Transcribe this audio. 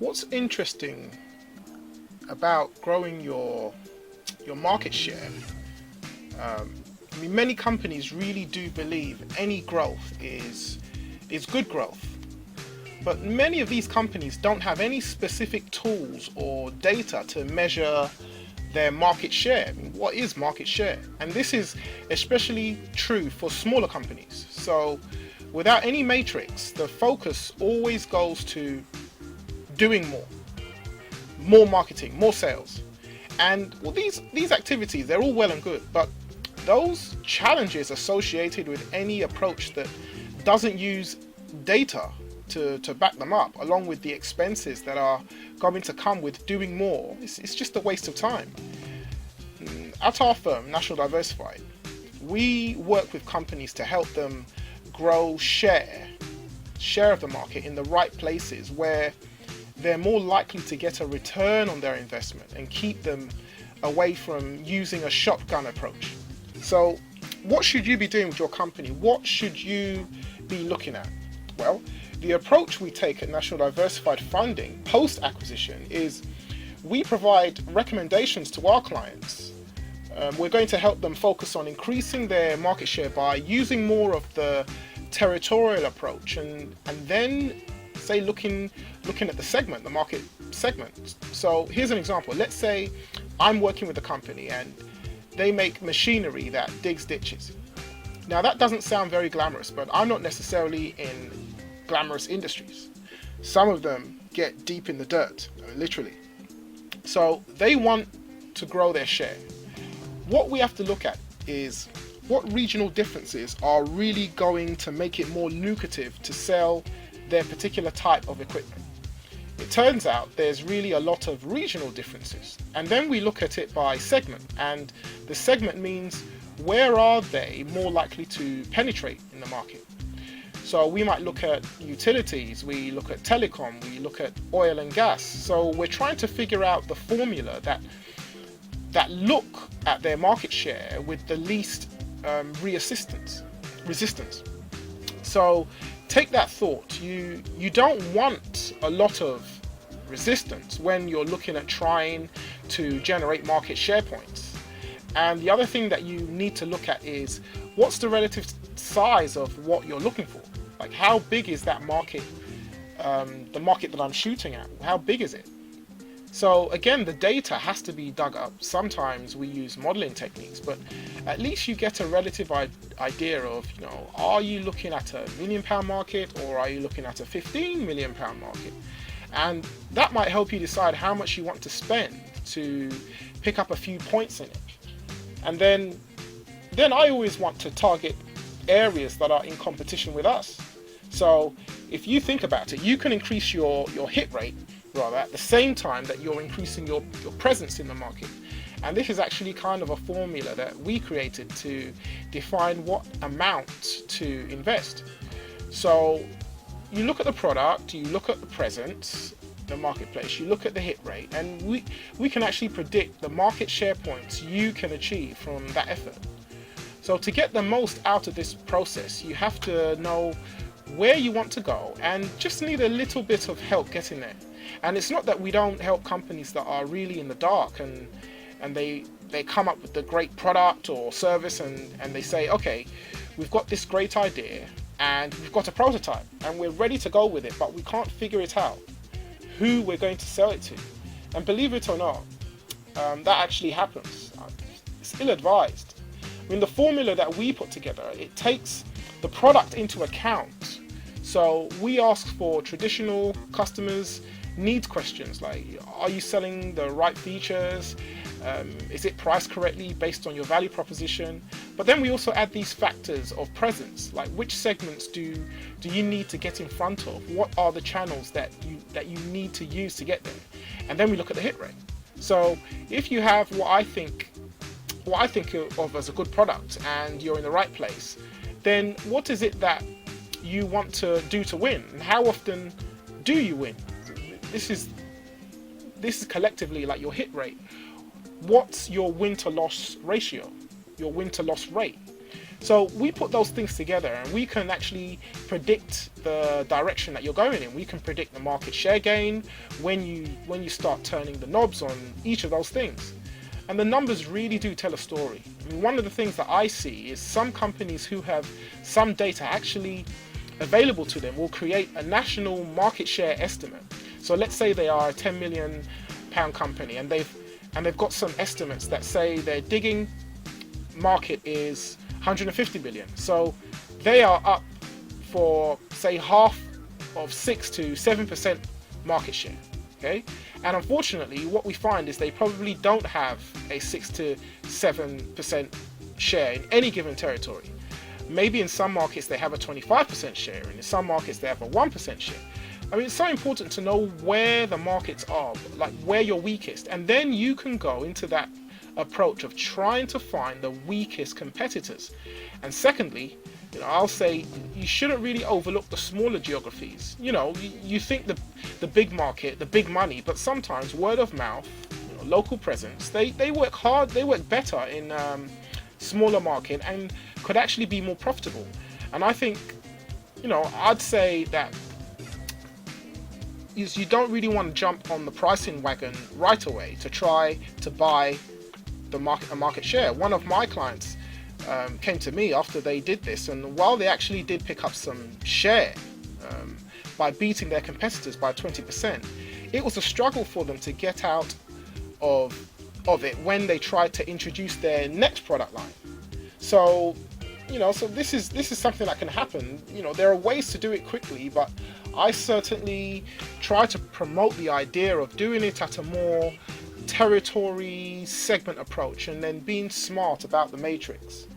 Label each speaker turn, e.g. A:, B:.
A: What's interesting about growing your market share? I mean, many companies really do believe any growth is good growth, but many of these companies don't have any specific tools or data to measure their market share. I mean, what is market share? And this is especially true for smaller companies. So, without any matrix, the focus always goes to doing more marketing, more sales. And well, these activities, they're all well and good, but those challenges associated with any approach that doesn't use data to back them up, along with the expenses that are going to come with doing more, it's just a waste of time. At our firm, National Diversified, we work with companies to help them grow share of the market in the right places where they're more likely to get a return on their investment and keep them away from using a shotgun approach. So, what should you be doing with your company? What should you be looking at? Well, the approach we take at National Diversified Funding post-acquisition is we provide recommendations to our clients. We're going to help them focus on increasing their market share by using more of the territorial approach and then say looking at the market segment. So here's an example. Let's say I'm working with a company and they make machinery that digs ditches. Now that doesn't sound very glamorous, but I'm not necessarily in glamorous industries. Some of them get deep in the dirt, literally. So they want to grow their share. What we have to look at is what regional differences are really going to make it more lucrative to sell their particular type of equipment. It turns out there's really a lot of regional differences. And then we look at it by segment, and the segment means where are they more likely to penetrate in the market. So we might look at utilities, we look at telecom, we look at oil and gas. So we're trying to figure out the formula that look at their market share with the least resistance. So take that thought. You don't want a lot of resistance when you're looking at trying to generate market share points. And the other thing that you need to look at is what's the relative size of what you're looking for? Like, how big is that market, the market that I'm shooting at? How big is it? So again, the data has to be dug up. Sometimes we use modeling techniques, but at least you get a relative idea of, are you looking at a £1 million market or are you looking at a £15 million market? And that might help you decide how much you want to spend to pick up a few points in it. And then I always want to target areas that are in competition with us. So if you think about it, you can increase your hit rate rather at the same time that you're increasing your presence in the market. And this is actually kind of a formula that we created to define what amount to invest. So you look at the product, you look at the presence, the marketplace, you look at the hit rate, and we can actually predict the market share points you can achieve from that effort. So to get the most out of this process, you have to know where you want to go and just need a little bit of help getting there. And it's not that we don't help companies that are really in the dark and they come up with the great product or service and they say, okay, we've got this great idea and we've got a prototype and we're ready to go with it, but we can't figure it out who we're going to sell it to. And believe it or not, that actually happens. It's ill-advised. I mean, the formula that we put together, it takes the product into account. So we ask for traditional customers' needs questions like, are you selling the right features? Is it priced correctly based on your value proposition? But then we also add these factors of presence, like which segments do you need to get in front of? What are the channels that you need to use to get there? And then we look at the hit rate. So if you have what I think of as a good product and you're in the right place, then what is it that you want to do to win? And how often do you win? This is collectively like your hit rate. What's your win to loss ratio? Your win to loss rate? So we put those things together and we can actually predict the direction that you're going in. We can predict the market share gain when you start turning the knobs on each of those things. And the numbers really do tell a story. I mean, one of the things that I see is some companies who have some data actually available to them will create a national market share estimate. So let's say they are a £10 million company and they've got some estimates that say their digging market is 150 billion. So they are up for, say, half of 6 to 7% market share. Okay, and unfortunately, what we find is they probably don't have a 6 to 7% share in any given territory. Maybe in some markets they have a 25% share, and in some markets they have a 1% share. I mean, it's so important to know where the markets are, like where you're weakest, and then you can go into that approach of trying to find the weakest competitors. And secondly, I'll say you shouldn't really overlook the smaller geographies. You think the big market, the big money, but sometimes word of mouth, local presence, they work hard, they work better in smaller market and could actually be more profitable. And I think, I'd say that you don't really want to jump on the pricing wagon right away to try to buy a market share. One of my clients came to me after they did this, and while they actually did pick up some share by beating their competitors by 20%, it was a struggle for them to get out of it when they tried to introduce their next product line. So this is something that can happen. There are ways to do it quickly, but I certainly try to promote the idea of doing it at a more territory segment approach and then being smart about the matrix.